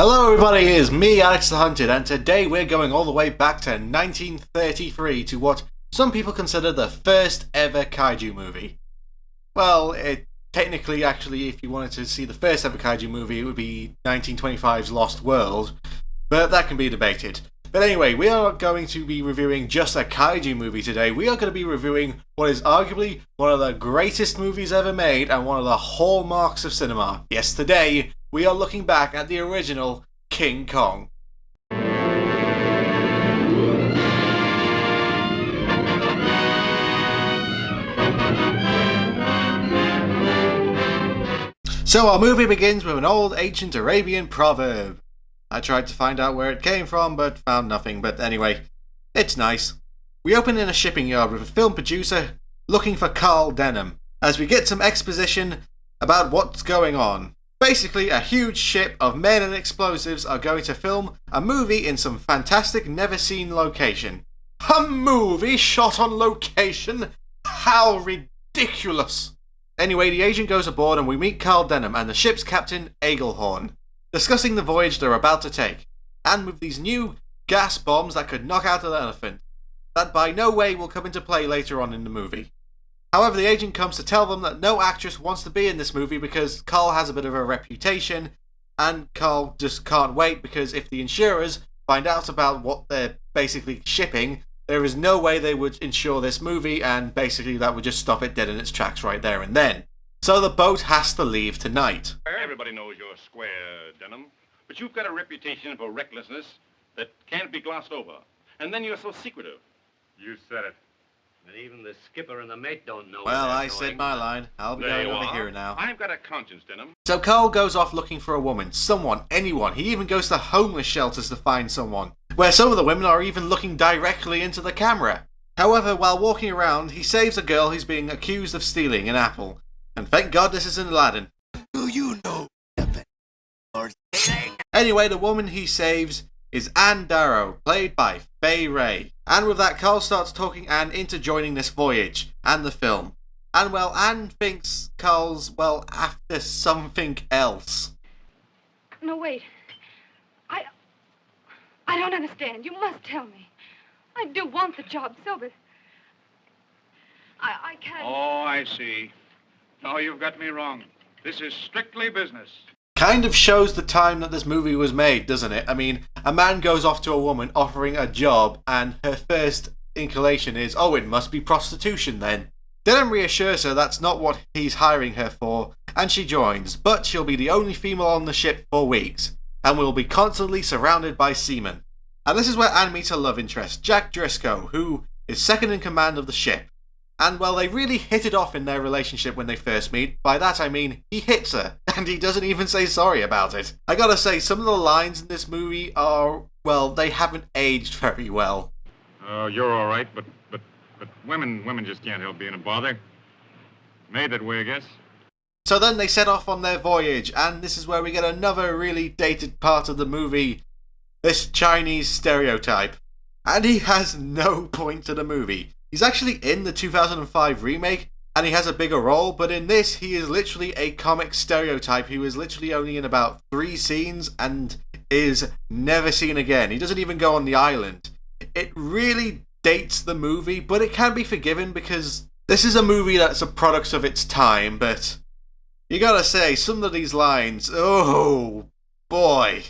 Hello everybody, it's me, Alex the Hunted, and today we're going all the way back to 1933 to what some people consider the first ever kaiju movie. Well, technically, actually, if you wanted to see the first ever kaiju movie, it would be 1925's Lost World, but that can be debated. But anyway, we are going to be reviewing just a kaiju movie today. We are going to be reviewing what is arguably one of the greatest movies ever made and one of the hallmarks of cinema. Yes, today we are looking back at the original King Kong. So our movie begins with an old ancient Arabian proverb. I tried to find out where it came from, but found nothing. But anyway, it's nice. We open in a shipping yard with a film producer looking for Carl Denham, as we get some exposition about what's going on. Basically, a huge ship of men and explosives are going to film a movie in some fantastic, never-seen location. A movie shot on location? How ridiculous! Anyway, the agent goes aboard and we meet Carl Denham and the ship's captain, Eaglehorn, discussing the voyage they're about to take, and with these new gas bombs that could knock out an elephant, that by no way will come into play later on in the movie. However, the agent comes to tell them that no actress wants to be in this movie because Carl has a bit of a reputation, and Carl just can't wait because if the insurers find out about what they're basically shipping, there is no way they would insure this movie, and basically that would just stop it dead in its tracks right there and then. So the boat has to leave tonight. Everybody knows you're square, Denham, but you've got a reputation for recklessness that can't be glossed over. And then you're so secretive. You said it. And even the skipper and the mate don't know. Well, I said my line. I'll be going over here now. I've got a conscience, Denham. So Carl goes off looking for a woman, someone, anyone. He even goes to homeless shelters to find someone, where some of the women are even looking directly into the camera. However, while walking around, he saves a girl who's being accused of stealing an apple. And thank God this isn't Aladdin. Do you know nothing or stealing? Anyway, the woman he saves is Anne Darrow, played by Fay Ray. And with that, Carl starts talking Anne into joining this voyage and the film. And well, Anne thinks Carl's, well, after something else. No, wait. I don't understand. You must tell me. I do want the job so, but I can't. Oh, I see. No, you've got me wrong. This is strictly business. Kind of shows the time that this movie was made, doesn't it? I mean, a man goes off to a woman offering a job, and her first inclination is, oh, it must be prostitution then. Denham reassures her that's not what he's hiring her for, and she joins, but she'll be the only female on the ship for weeks, and will be constantly surrounded by seamen. And this is where Anne meets her love interest, Jack Driscoll, who is second in command of the ship. And well, they really hit it off in their relationship when they first meet. By that I mean, he hits her, and he doesn't even say sorry about it. I gotta say, some of the lines in this movie are, well, they haven't aged very well. Oh, you're all right, but women just can't help being a bother. Made that way, I guess. So then they set off on their voyage, and this is where we get another really dated part of the movie. This Chinese stereotype. And he has no point to the movie. He's actually in the 2005 remake, and he has a bigger role, but in this, he is literally a comic stereotype. He was literally only in about 3 scenes, and is never seen again. He doesn't even go on the island. It really dates the movie, but it can be forgiven because this is a movie that's a product of its time, but you gotta say, some of these lines, oh boy.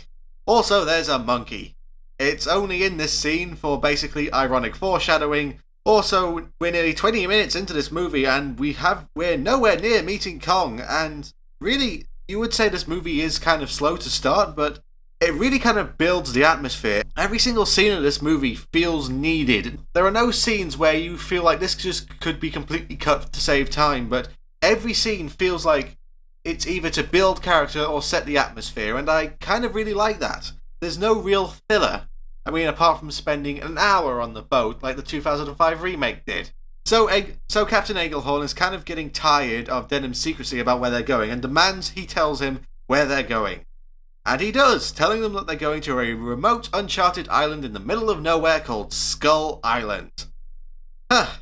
Also, there's a monkey. It's only in this scene for basically ironic foreshadowing. Also, we're nearly 20 minutes into this movie and we're nowhere near meeting Kong, and really, you would say this movie is kind of slow to start, but it really kind of builds the atmosphere. Every single scene of this movie feels needed. There are no scenes where you feel like this just could be completely cut to save time, but every scene feels like it's either to build character or set the atmosphere, and I kind of really like that. There's no real filler. I mean, apart from spending an hour on the boat like the 2005 remake did. So Captain Eaglehorn is kind of getting tired of Denham's secrecy about where they're going and demands he tells him where they're going. And he does, telling them that they're going to a remote, uncharted island in the middle of nowhere called Skull Island.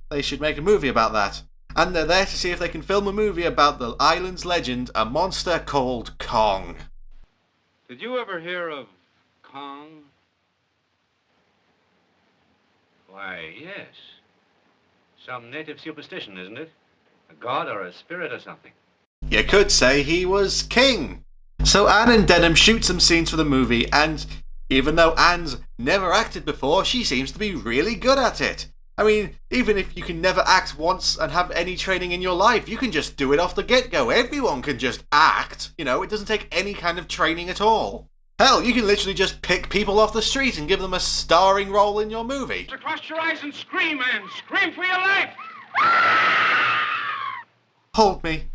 They should make a movie about that. And they're there to see if they can film a movie about the island's legend, a monster called Kong. Did you ever hear of Kong? Why, yes. Some native superstition, isn't it? A god or a spirit or something. You could say he was king. So Anne and Denham shoot some scenes for the movie, and even though Anne's never acted before, she seems to be really good at it. I mean, even if you can never act once and have any training in your life, you can just do it off the get-go. Everyone can just act. You know, it doesn't take any kind of training at all. Hell, you can literally just pick people off the street and give them a starring role in your movie. Across your eyes and scream, man. Scream for your life. Hold me.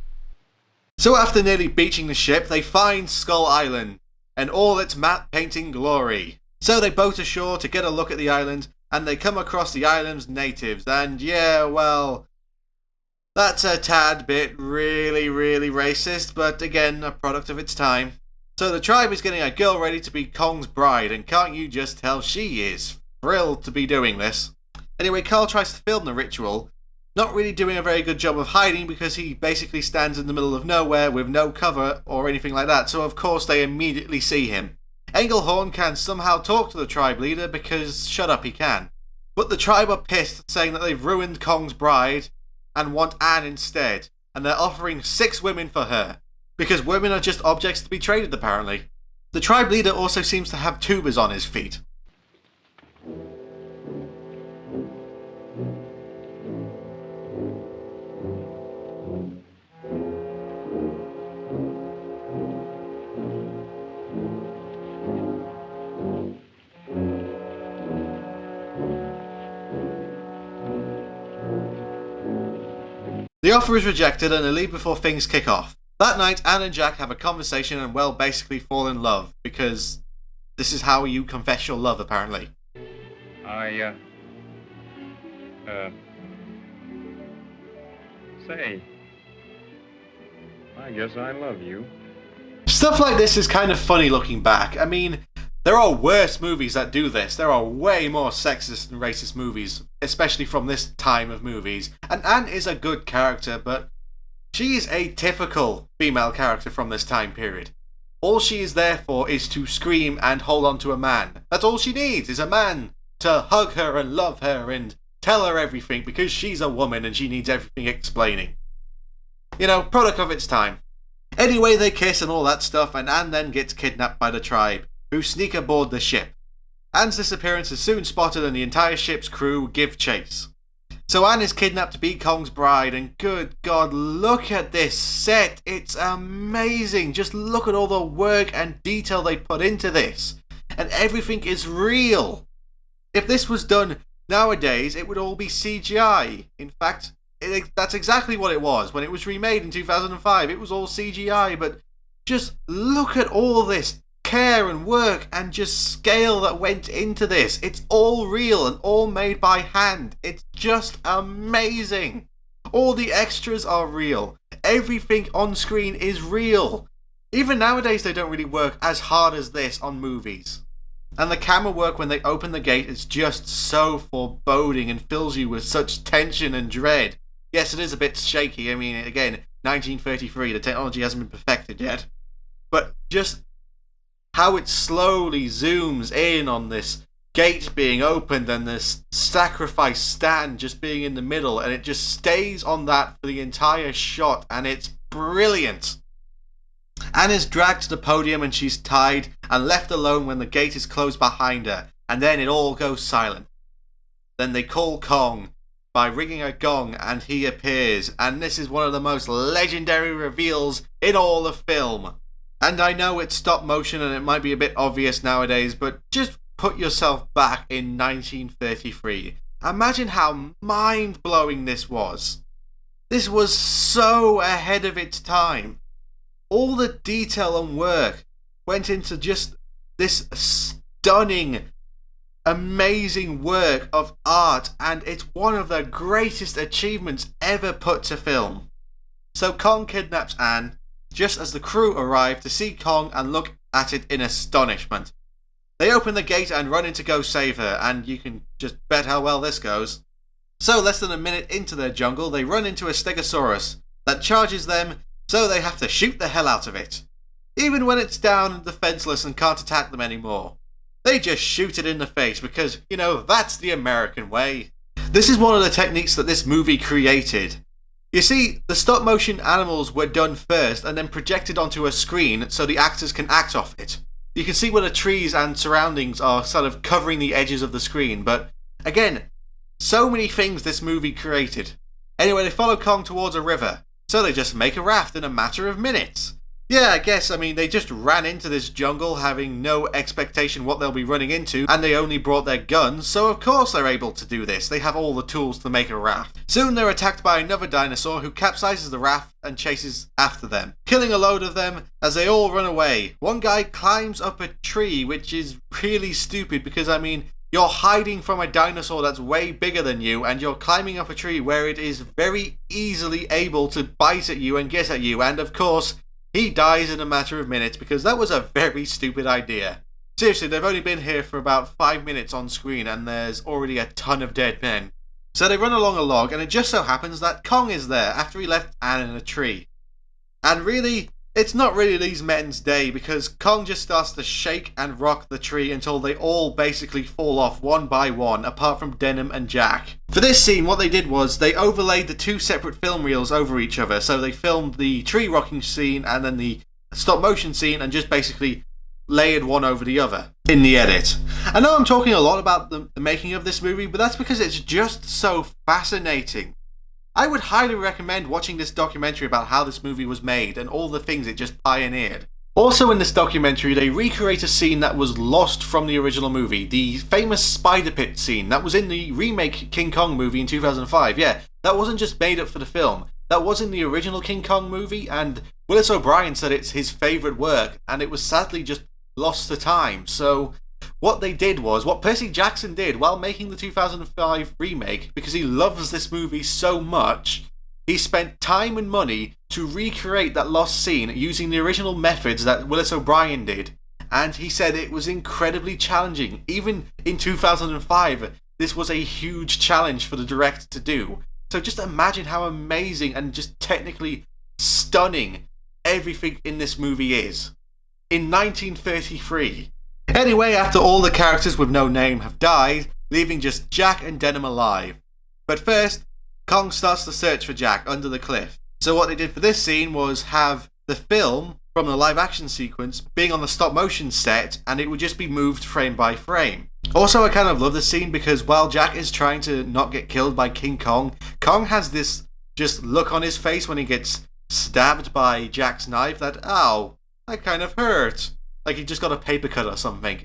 So after nearly beaching the ship, they find Skull Island and all its matte painting glory. So they boat ashore to get a look at the island, and they come across the island's natives, and yeah, well, that's a tad bit really racist, but again, a product of its time. So the tribe is getting a girl ready to be Kong's bride, and can't you just tell she is thrilled to be doing this? Anyway, Carl tries to film the ritual, not really doing a very good job of hiding because he basically stands in the middle of nowhere with no cover or anything like that, so of course they immediately see him. Engelhorn can somehow talk to the tribe leader because shut up he can. But the tribe are pissed, saying that they've ruined Kong's bride and want Anne instead, and they're offering 6 women for her, because women are just objects to be traded apparently. The tribe leader also seems to have tubers on his feet. The offer is rejected and they leave before things kick off. That night, Anne and Jack have a conversation and, well, basically fall in love, because this is how you confess your love, apparently. Say, I guess I love you. Stuff like this is kind of funny looking back. I mean, there are worse movies that do this. There are way more sexist and racist movies, especially from this time of movies. And Anne is a good character, but she is a typical female character from this time period. All she is there for is to scream and hold on to a man. That's all she needs, is a man to hug her and love her and tell her everything, because she's a woman and she needs everything explaining. You know, product of its time. Anyway, they kiss and all that stuff, and Anne then gets kidnapped by the tribe, who sneak aboard the ship. Anne's disappearance is soon spotted and the entire ship's crew give chase. So Anne is kidnapped to be Kong's bride, and good God, look at this set. It's amazing. Just look at all the work and detail they put into this. And everything is real. If this was done nowadays, it would all be CGI. In fact, that's exactly what it was. When it was remade in 2005, it was all CGI, but just look at all this care and work and just scale that went into this. It's all real and all made by hand. It's just amazing. All the extras are real. Everything on screen is real. Even nowadays they don't really work as hard as this on movies. And the camera work when they open the gate is just so foreboding and fills you with such tension and dread. Yes, it is a bit shaky. I mean, again, 1933, the technology hasn't been perfected yet. But just how it slowly zooms in on this gate being opened and this sacrifice stand just being in the middle, and it just stays on that for the entire shot, and it's brilliant. Anne is dragged to the podium and she's tied and left alone when the gate is closed behind her, and then it all goes silent. Then they call Kong by ringing a gong and he appears, and this is one of the most legendary reveals in all of film. And I know it's stop motion and it might be a bit obvious nowadays, but just put yourself back in 1933. Imagine how mind-blowing this was. This was so ahead of its time. All the detail and work went into just this stunning, amazing work of art, and it's one of the greatest achievements ever put to film. So Kong kidnaps Anne, just as the crew arrive to see Kong and look at it in astonishment. They open the gate and run in to go save her, and you can just bet how well this goes. So less than a minute into their jungle, they run into a Stegosaurus that charges them, so they have to shoot the hell out of it. even when it's down and defenseless and can't attack them anymore. They just shoot it in the face because, that's the American way. This is one of the techniques that this movie created. You see, the stop motion animals were done first and then projected onto a screen so the actors can act off it. You can see where the trees and surroundings are sort of covering the edges of the screen, but again, so many things this movie created. Anyway, they follow Kong towards a river, so they just make a raft in a matter of minutes. Yeah, I guess, they just ran into this jungle having no expectation what they'll be running into, and they only brought their guns, so of course they're able to do this. They have all the tools to make a raft. Soon they're attacked by another dinosaur who capsizes the raft and chases after them, killing a load of them as they all run away. One guy climbs up a tree, which is really stupid because, you're hiding from a dinosaur that's way bigger than you, and you're climbing up a tree where it is very easily able to bite at you and get at you, and of course, he dies in a matter of minutes because that was a very stupid idea. Seriously, they've only been here for about 5 minutes on screen and there's already a ton of dead men. So they run along a log and it just so happens that Kong is there after he left Anne in a tree. And really, it's not really these men's day because Kong just starts to shake and rock the tree until they all basically fall off one by one, apart from Denim and Jack. For this scene, what they did was they overlaid the two separate film reels over each other, so they filmed the tree rocking scene and then the stop motion scene and just basically layered one over the other in the edit. I know I'm talking a lot about the making of this movie, but that's because it's just so fascinating. I would highly recommend watching this documentary about how this movie was made and all the things it just pioneered. Also in this documentary, they recreate a scene that was lost from the original movie, the famous spider pit scene that was in the remake King Kong movie in 2005. Yeah, that wasn't just made up for the film. That was in the original King Kong movie, and Willis O'Brien said it's his favourite work, and it was sadly just lost to time. So what they did was, what Percy Jackson did while making the 2005 remake, because he loves this movie so much, he spent time and money to recreate that lost scene using the original methods that Willis O'Brien did. And he said it was incredibly challenging. Even in 2005, this was a huge challenge for the director to do. So just imagine how amazing and just technically stunning everything in this movie is. In 1933. Anyway, after all the characters with no name have died, leaving just Jack and Denim alive. But first, Kong starts to search for Jack under the cliff. So what they did for this scene was have the film from the live action sequence being on the stop motion set, and it would just be moved frame by frame. Also, I kind of love this scene because while Jack is trying to not get killed by King Kong, Kong has this just look on his face when he gets stabbed by Jack's knife that, ow, that kind of hurt. Like he just got a paper cut or something.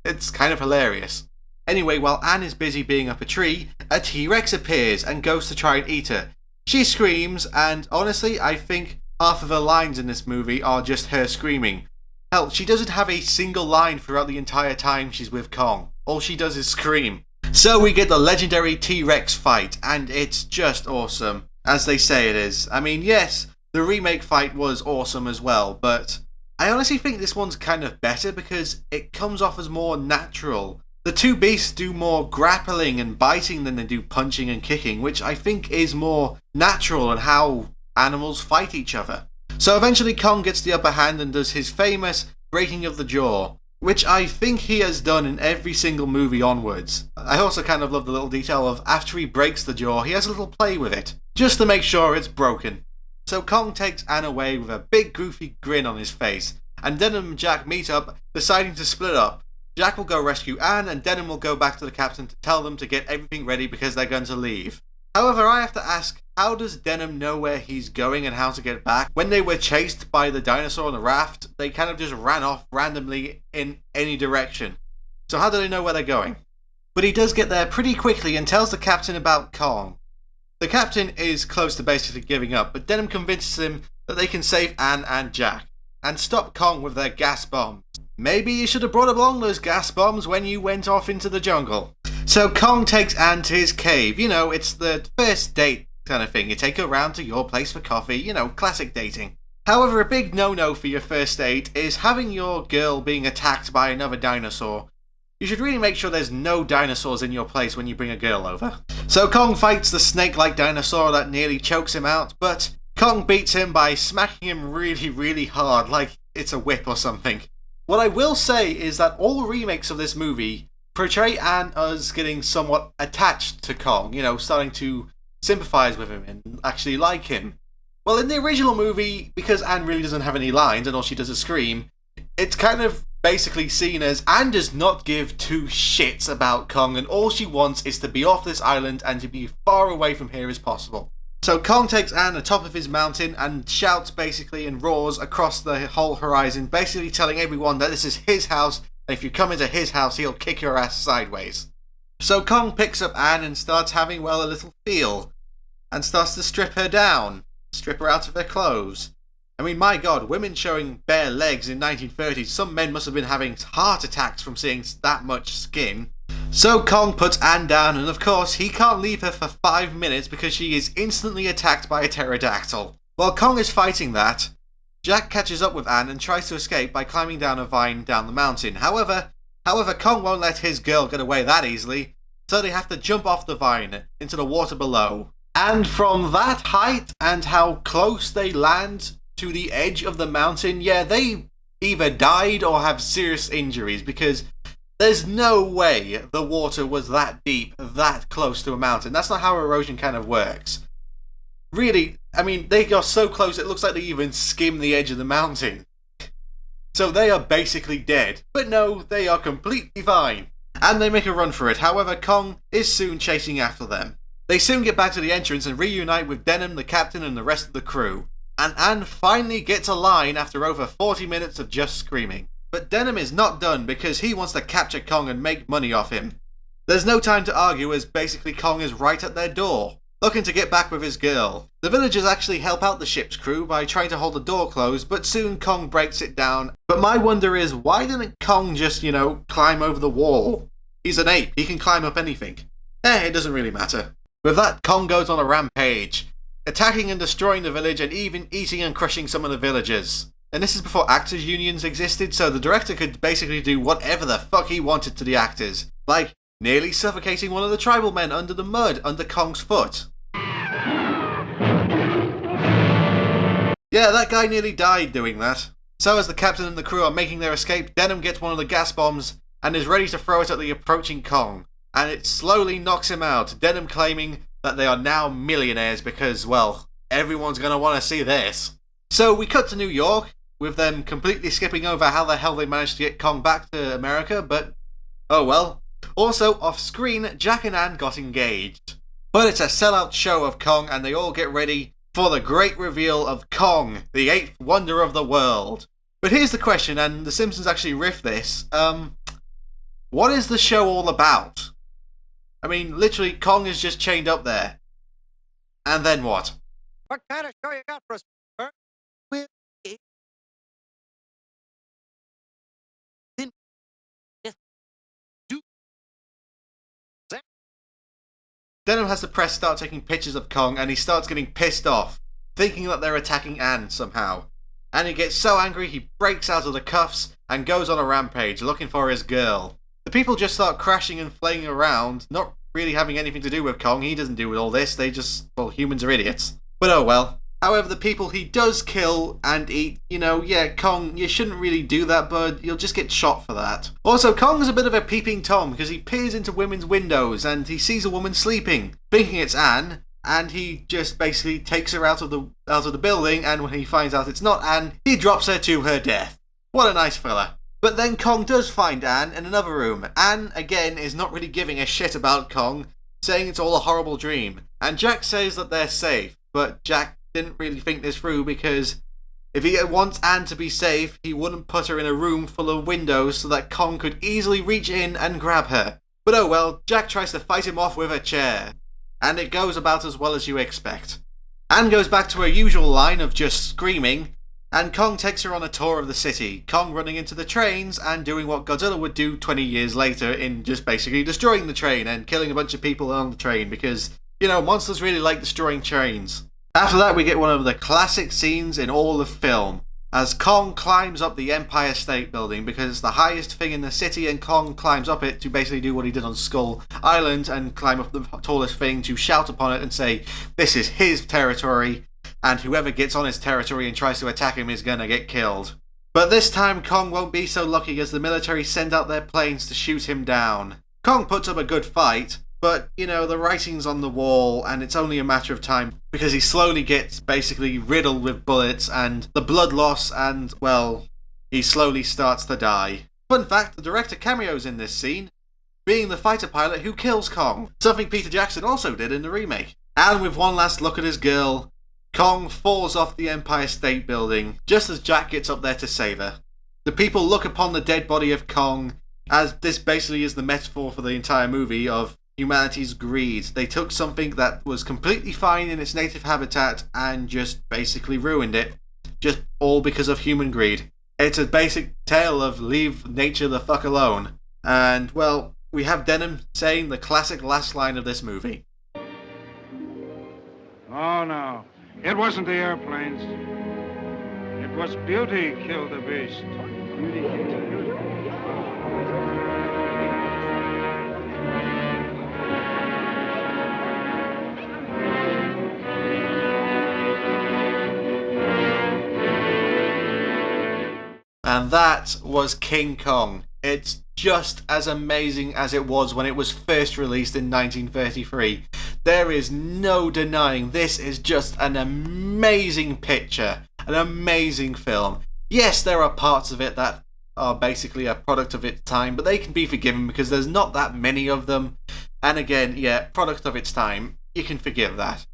It's kind of hilarious. Anyway, while Anne is busy being up a tree, a T-Rex appears and goes to try and eat her. She screams, and honestly, I think half of her lines in this movie are just her screaming. Hell, she doesn't have a single line throughout the entire time she's with Kong. All she does is scream. So we get the legendary T-Rex fight, and it's just awesome, as they say it is. Yes, the remake fight was awesome as well, but I honestly think this one's kind of better because it comes off as more natural. The two beasts do more grappling and biting than they do punching and kicking, which I think is more natural in how animals fight each other. So eventually Kong gets the upper hand and does his famous breaking of the jaw, which I think he has done in every single movie onwards. I also kind of love the little detail of after he breaks the jaw, he has a little play with it, just to make sure it's broken. So Kong takes Anne away with a big goofy grin on his face, and Denim and Jack meet up, deciding to split up. Jack will go rescue Anne, and Denim will go back to the captain to tell them to get everything ready because they're going to leave. However, I have to ask, how does Denim know where he's going and how to get back? When they were chased by the dinosaur on the raft, they kind of just ran off randomly in any direction. So how do they know where they're going? But he does get there pretty quickly and tells the captain about Kong. The captain is close to basically giving up, but Denim convinces him that they can save Anne and Jack and stop Kong with their gas bombs. Maybe you should have brought along those gas bombs when you went off into the jungle. So Kong takes Anne to his cave. It's the first date kind of thing. You take her round to your place for coffee, classic dating. However, a big no-no for your first date is having your girl being attacked by another dinosaur. You should really make sure there's no dinosaurs in your place when you bring a girl over. So Kong fights the snake-like dinosaur that nearly chokes him out, but Kong beats him by smacking him really, really hard. Like, it's a whip or something. What I will say is that all remakes of this movie portray Anne as getting somewhat attached to Kong, starting to sympathize with him and actually like him. Well, in the original movie, because Anne really doesn't have any lines and all she does is scream, it's kind of basically seen as Anne does not give two shits about Kong, and all she wants is to be off this island and to be far away from here as possible. So Kong takes Anne to the top of his mountain and shouts basically and roars across the whole horizon, basically telling everyone that this is his house, and if you come into his house, he'll kick your ass sideways. So Kong picks up Anne and starts having, a little feel, and starts to strip her down, strip her out of her clothes. I mean, my god, women showing bare legs in 1930s, some men must have been having heart attacks from seeing that much skin. So Kong puts Anne down, and of course, he can't leave her for 5 minutes because she is instantly attacked by a pterodactyl. While Kong is fighting that, Jack catches up with Anne and tries to escape by climbing down a vine down the mountain. However, Kong won't let his girl get away that easily, so they have to jump off the vine into the water below. And from that height and how close they land to the edge of the mountain, they either died or have serious injuries, because there's no way the water was that deep, that close to a mountain. That's not how erosion kind of works. Really, I mean, they got so close it looks like they even skimmed the edge of the mountain. So they are basically dead. But no, they are completely fine. And they make a run for it. However, Kong is soon chasing after them. They soon get back to the entrance and reunite with Denham, the captain, and the rest of the crew. And Anne finally gets a line after over 40 minutes of just screaming. But Denham is not done because he wants to capture Kong and make money off him. There's no time to argue as basically Kong is right at their door, looking to get back with his girl. The villagers actually help out the ship's crew by trying to hold the door closed, but soon Kong breaks it down. But my wonder is, why didn't Kong just, climb over the wall? He's an ape, he can climb up anything. It doesn't really matter. With that, Kong goes on a rampage, attacking and destroying the village and even eating and crushing some of the villagers. And this is before actors' unions existed, so the director could basically do whatever the fuck he wanted to the actors. Like, nearly suffocating one of the tribal men under the mud under Kong's foot. Yeah, that guy nearly died doing that. So as the captain and the crew are making their escape, Denham gets one of the gas bombs and is ready to throw it at the approaching Kong. And it slowly knocks him out, Denham claiming that they are now millionaires because, everyone's gonna want to see this. So we cut to New York, with them completely skipping over how the hell they managed to get Kong back to America, but oh well. Also, off-screen, Jack and Anne got engaged. But it's a sellout show of Kong, and they all get ready for the great reveal of Kong, the 8th wonder of the world. But here's the question, and The Simpsons actually riff this. What is the show all about? I mean, literally, Kong is just chained up there. And then what? What kind of show you got for us? With it. Then just do that. Denham has the press start taking pictures of Kong, and he starts getting pissed off, thinking that they're attacking Anne somehow. And he gets so angry he breaks out of the cuffs and goes on a rampage looking for his girl. The people just start crashing and flaying around, not really having anything to do with Kong. He doesn't do with all this, they just, humans are idiots. But oh well. However, the people he does kill and eat, Kong, you shouldn't really do that, bud. You'll just get shot for that. Also, Kong's a bit of a peeping Tom because he peers into women's windows and he sees a woman sleeping, thinking it's Anne, and he just basically takes her out of the building, and when he finds out it's not Anne, he drops her to her death. What a nice fella. But then Kong does find Anne in another room. Anne, again, is not really giving a shit about Kong, saying it's all a horrible dream. And Jack says that they're safe, but Jack didn't really think this through because if he wants Anne to be safe, he wouldn't put her in a room full of windows so that Kong could easily reach in and grab her. But oh well, Jack tries to fight him off with a chair. And it goes about as well as you expect. Anne goes back to her usual line of just screaming, and Kong takes her on a tour of the city, Kong running into the trains and doing what Godzilla would do 20 years later in just basically destroying the train and killing a bunch of people on the train because, monsters really like destroying trains. After that, we get one of the classic scenes in all of film, as Kong climbs up the Empire State Building because it's the highest thing in the city, and Kong climbs up it to basically do what he did on Skull Island and climb up the tallest thing to shout upon it and say, this is his territory, and whoever gets on his territory and tries to attack him is gonna get killed. But this time Kong won't be so lucky as the military send out their planes to shoot him down. Kong puts up a good fight, but, you know, the writing's on the wall and it's only a matter of time because he slowly gets basically riddled with bullets and the blood loss and, well, he slowly starts to die. Fun fact, the director cameos in this scene, being the fighter pilot who kills Kong, something Peter Jackson also did in the remake. And with one last look at his girl, Kong falls off the Empire State Building just as Jack gets up there to save her. The people look upon the dead body of Kong as this basically is the metaphor for the entire movie of humanity's greed. They took something that was completely fine in its native habitat and just basically ruined it. Just all because of human greed. It's a basic tale of leave nature the fuck alone. And, well, we have Denham saying the classic last line of this movie. Oh, no. It wasn't the airplanes. It was beauty killed the beast. Beauty killed the beast. And that was King Kong. It's just as amazing as it was when it was first released in 1933. There is no denying this is just an amazing picture, an amazing film. Yes, there are parts of it that are basically a product of its time, but they can be forgiven because there's not that many of them. And again, yeah, product of its time, you can forgive that.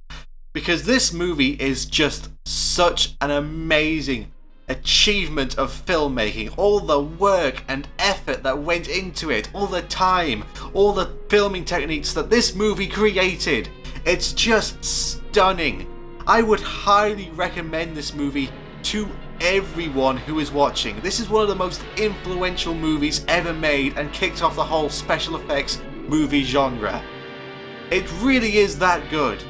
Because this movie is just such an amazing achievement of filmmaking. All the work and effort that went into it, all the time, all the filming techniques that this movie created. It's just stunning. I would highly recommend this movie to everyone who is watching. This is one of the most influential movies ever made and kicked off the whole special effects movie genre. It really is that good.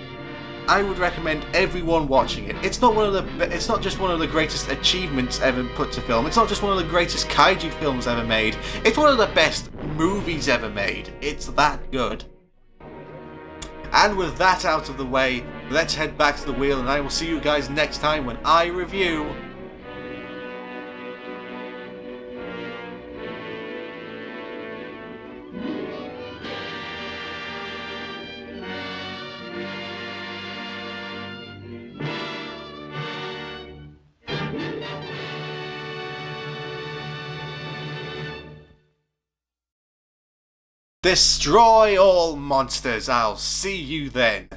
I would recommend everyone watching it. It's not just one of the greatest achievements ever put to film. It's not just one of the greatest kaiju films ever made. It's one of the best movies ever made. It's that good. And with that out of the way, let's head back to the wheel and I will see you guys next time when I review Destroy all monsters. I'll see you then.